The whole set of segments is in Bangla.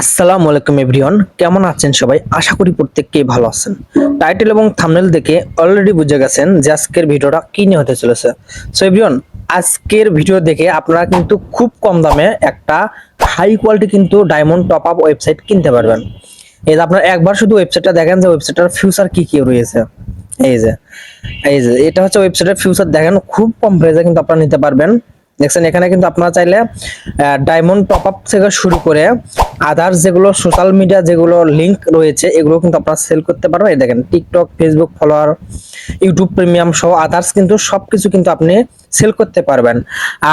আসসালামু আলাইকুম এভরিওয়ান, কেমন আছেন সবাই? আশা করি প্রত্যেককেই ভালো আছেন। টাইটেল এবং থাম্বনেল দেখে অলরেডি বুঝে গেছেন যে আজকের ভিডিওটা কি নিয়ে হতে চলেছে। সো এভরিওয়ান, আজকের ভিডিও দেখে আপনারা কিন্তু খুব কম দামে একটা হাই কোয়ালিটি কিন্তু ডায়মন্ড টপ আপ ওয়েবসাইট কিনতে পারবেন। এই যে আপনারা একবার শুধু ওয়েবসাইটটা দেখেন যে ওয়েবসাইটটার ফিউচার কি কি রয়েছে। এই যে এই যে এটা হচ্ছে ওয়েবসাইটের ফিউচার, দেখেন খুব কম প্রাইসে কিন্তু আপনারা নিতে পারবেন। দেখছেন এখানে কিন্তু আপনারা চাইলে ডায়মন্ড টপ আপ থেকে শুরু করে আদার্স যেগুলো সোশ্যাল মিডিয়া যেগুলো লিংক রয়েছে এগুলো কিন্তু আপনারা সেল করতে পারবেন। এই দেখেন TikTok, Facebook follower, YouTube premium সহ আদার্স কিন্তু সবকিছু কিন্তু আপনি সেল করতে পারবেন।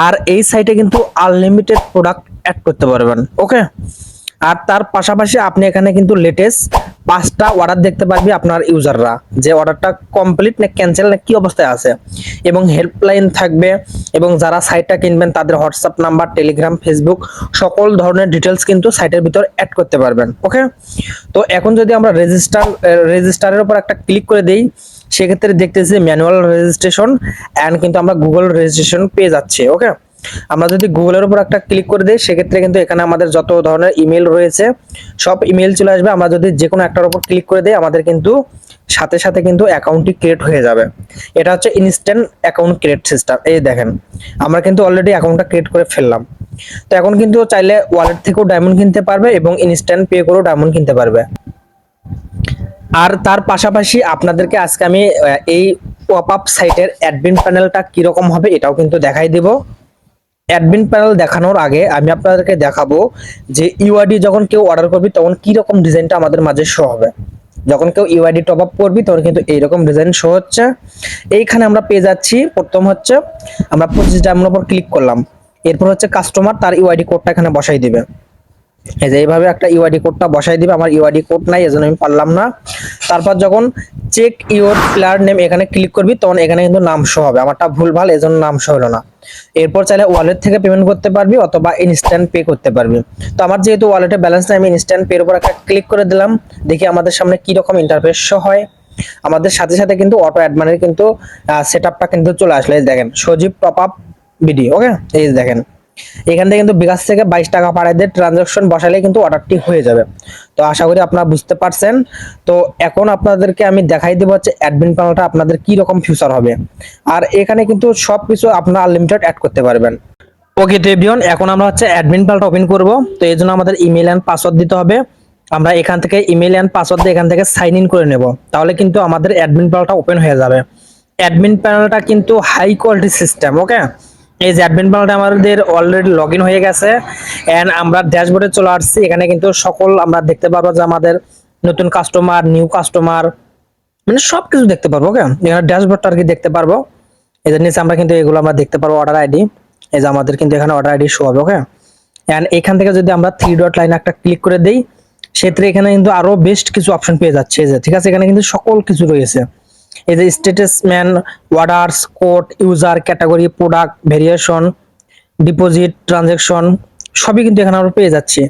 আর এই সাইটে কিন্তু আনলিমিটেড প্রোডাক্ট অ্যাড করতে পারবেন। ওকে, আর তার পাশাপাশি আপনি এখানে কিন্তু লেটেস্ট 5টা অর্ডার দেখতে পারবে আপনার ইউজাররা, যে অর্ডারটা কমপ্লিট না ক্যান্সেল না কি অবস্থায় আছে, এবং হেল্পলাইন থাকবে, এবং যারা সাইটটা কিনবেন তাদের হোয়াটসঅ্যাপ নাম্বার, টেলিগ্রাম, ফেসবুক সকল ধরনের ডিটেলস কিন্তু সাইটের ভিতর অ্যাড করতে পারবেন। ওকে, তো এখন যদি আমরা রেজিস্টারের উপর একটা ক্লিক করে দেই, সেক্ষেত্রে দেখতেছি ম্যানুয়াল রেজিস্ট্রেশন অ্যান্ড কিন্তু আমরা গুগল রেজিস্ট্রেশন পেয়ে যাচ্ছি। ওকে, আমরা যদি গুগলের উপর একটা ক্লিক করে দিই সেক্ষেত্রে কিন্তু এখানে আমাদের যত ধরনের ইমেল রয়েছে সব ইমেল চলে আসবে। আমরা যদি যে কোনো একটার উপর ক্লিক করে দিই আমাদের কিন্তু সাথে সাথে কিন্তু অ্যাকাউন্টটি ক্রিয়েট হয়ে যাবে। এটা হচ্ছে ইনস্ট্যান্ট অ্যাকাউন্ট ক্রিয়েট সিস্টেম। এই দেখেন আমরা কিন্তু অলরেডি অ্যাকাউন্টটা ক্রিয়েট করে ফেললাম। তো এখন কিন্তু চাইলে ওয়ালেট থেকেও ডায়মন্ড কিনতে পারবে এবং ইনস্ট্যান্ট পে করেও ডায়মন্ড কিনতে পারবে। আর তার পাশাপাশি আপনাদেরকে আজকে আমি এই পপ আপ সাইটের অ্যাডমিন প্যানেলটা কিরকম হবে এটাও কিন্তু দেখাই দিব। অ্যাডমিন প্যানেল দেখানোর আগে আমি আপনাদেরকে দেখাবো যে ইউআইডি যখন কেউ অর্ডার করবি তখন কি রকম ডিজাইনটা আমাদের মাঝে শো হবে। যখন কেউ ইউআইডি টপ আপ করবি তখন কিন্তু এইরকম ডিজাইন শো হচ্ছে। এইখানে আমরা পেয়ে যাচ্ছি, প্রথম হচ্ছে আমরা 25 ডায়মন্ডের উপর ক্লিক করলাম, এরপর হচ্ছে কাস্টমার তার ইউআইডি কোডটা এখানে বসাই দিবে। এই যে এইভাবে একটা ইউআইডি কোডটা বসাই দিবে। আমার ইউআইডি কোড নাই এজন্য আমি পারলাম না। তারপর যখন চেক ইওর প্লেয়ার নেম এখানে ক্লিক করবি তখন এখানে কিন্তু নাম শো হবে, আমারটা ভুলভাল এজন্য নাম শো হলো না। এরপর চাইলে ওয়ালেট থেকে পেমেন্ট করতে পারবি অথবা ইনস্ট্যান্ট পে করতে পারবি। তো আমার যেহেতু ওয়ালেটে ব্যালেন্স নাই আমি ইনস্ট্যান্ট পের উপর একটা ক্লিক করে দিলাম। দেখি আমাদের সামনে কি রকম ইন্টারফেস শো হয়। আমাদের সাথে সাথে কিন্তু অটো অ্যাডমানের কিন্তু সেটআপটা কিন্তু চলে আসলে দেখেন সজীব টপ আপ বিডি। ওকে, এই দেখেন এখান থেকে কিন্তু বিকাশ থেকে 22 টাকা পাঠায় দিয়ে ট্রানজাকশন বসালে কিন্তু অর্ডারটি হয়ে যাবে। তো আশা করি আপনারা বুঝতে পারছেন। তো এখন আপনাদেরকে আমি দেখাই দেবো হচ্ছে অ্যাডমিন প্যানেলটা আপনাদের কি রকম ফিউচার হবে। আর এখানে কিন্তু সবকিছু আপনারা আনলিমিটেড অ্যাড করতে পারবেন। ওকে, তো এভরিওয়ান এখন আমরা হচ্ছে অ্যাডমিন প্যানেলটা ওপেন করব। তো এই জন্য আমাদের ইমেল এন্ড পাসওয়ার্ড দিতে হবে। আমরা এখান থেকে ইমেল এন্ড পাসওয়ার্ড দিয়ে এখান থেকে সাইন ইন করে নেব, তাহলে কিন্তু আমাদের অ্যাডমিন প্যানেলটা ওপেন হয়ে যাবে। অ্যাডমিন প্যানেলটা কিন্তু হাই কোয়ালিটি সিস্টেম। ওকে, এই যে অ্যাডমিন প্যানেলটা আমাদের অলরেডি লগ ইন হয়ে গেছে এন্ড আমরা ড্যাশবোর্ডে চলে আসছি। এখানে কিন্তু সকল আমরা দেখতে পারবো যে আমাদের নতুন কাস্টমার, নিউ কাস্টমার, মানে সবকিছু দেখতে পারবো। ওকে, এখানে ড্যাশবোর্ডটা আর কি দেখতে পারবো। এই যে নিচে আমরা কিন্তু এগুলো আমরা দেখতে পারবো অর্ডার আইডি। এই যে আমাদের কিন্তু এখানে অর্ডার আইডি শো হবে। ওকে, এন্ড এখান থেকে যদি আমরা 3 ডট লাইন একটা ক্লিক করে দেই সেক্ষেত্রে এখানে কিন্তু আরো বেস্ট কিছু অপশন পেয়ে যাচ্ছে। এই যে ঠিক আছে, এখানে কিন্তু সকল কিছু রয়েছে। এই যে status man, orders, code, user, category, product, variation, deposit, transaction সবই কিন্তু এখানে আমরা পেয়ে যাচ্ছি।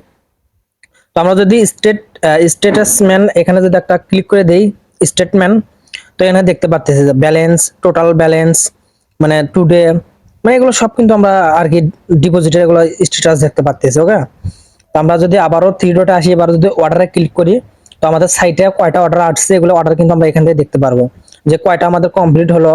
তো আমরা যদি স্ট্যাটাস ম্যান এখানে যদি একটা ক্লিক করে দেই স্টেটমেন্ট, তো এখানে দেখতে পাচ্ছি যে ব্যালেন্স, টোটাল ব্যালেন্স, মানে টুডে, মানে এগুলো সব কিন্তু আমরা আর কি ডিপোজিটের এগুলো স্ট্যাটাস দেখতে পাচ্ছি। ওকে, তো আমরা যদি আবারও 3 ডটে আসি, এবার যদি অর্ডারে ক্লিক করি তো আমাদের সাইটে কয়টা অর্ডার আসছে এগুলো অর্ডার কিন্তু আমরা এখান থেকে দেখতে পারবো, যে কয়টা আমাদের কমপ্লিট হলো,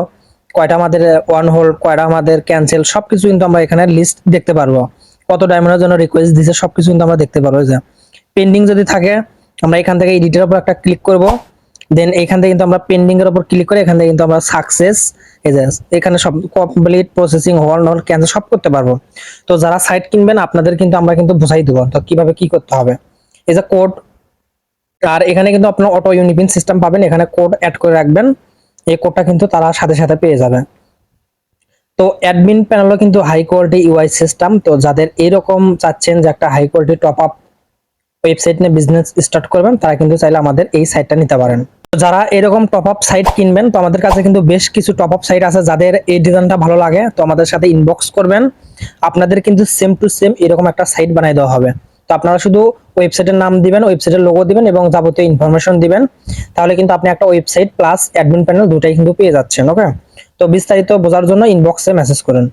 কয়টা আমাদের ওয়ান হোল্ড, কয়টা আমাদের ক্যান্সেল, সবকিছু কিন্তু আমরা এখানে লিস্ট দেখতে পারবো। কত ডায়মন্ডের জন্য রিকোয়েস্ট দিয়েছে সবকিছু কিন্তু আমরা দেখতে পারবো। যে পেন্ডিং যদি থাকে আমরা এখান থেকে এডিটের উপর একটা ক্লিক করব, দেন এখান থেকে কিন্তু আমরা পেন্ডিং এর উপর ক্লিক করে এখান থেকে কিন্তু আমরা সাকসেস, এই যে এখানে সব complete, processing, hold, not, cancel সব করতে পারবো। তো যারা সাইট কিনবেন আপনাদের কিন্তু আমরা কিন্তু বুঝাই দেবো তো কিভাবে কি করতে হবে। এই যে কোড, আর এখানে কিন্তু আপনার অটো ইউনিপিন সিস্টেম পাবেন, এখানে কোড অ্যাড করে রাখবেন, এই কোডটা কিন্তু তারা সাথে সাথে পেয়ে যাবে। তো অ্যাডমিন প্যানেলও কিন্তু হাই কোয়ালিটি ইউআই সিস্টেম। তো যাদের এরকম চাচ্ছেন যে একটা high quality top up website নিয়ে বিজনেস স্টার্ট করবেন তারা কিন্তু চাইলে আমাদের এই সাইটটা নিতে পারেন। তো যারা এরকম টপ আপ সাইট কিনবেন তো আমাদের কাছে কিন্তু বেশ কিছু টপ আপ সাইট আছে, যাদের এই ডিজাইনটা ভালো লাগে তো আমাদের সাথে ইনবক্স করবেন, আপনাদের কিন্তু সেম টু সেম এরকম একটা সাইট বানাই দেওয়া হবে। তো আপনারা শুধু ওয়েবসাইটের নাম দিবেন, ওয়েবসাইটের লোগো দিবেন এবং যাবতীয় ইনফরমেশন দিবেন, তাহলে কিন্তু আপনি একটা ওয়েবসাইট প্লাস অ্যাডমিন প্যানেল দুটাই কিন্তু পেয়ে যাচ্ছেন। ওকে, তো বিস্তারিত বোঝার জন্য ইনবক্সে মেসেজ করেন।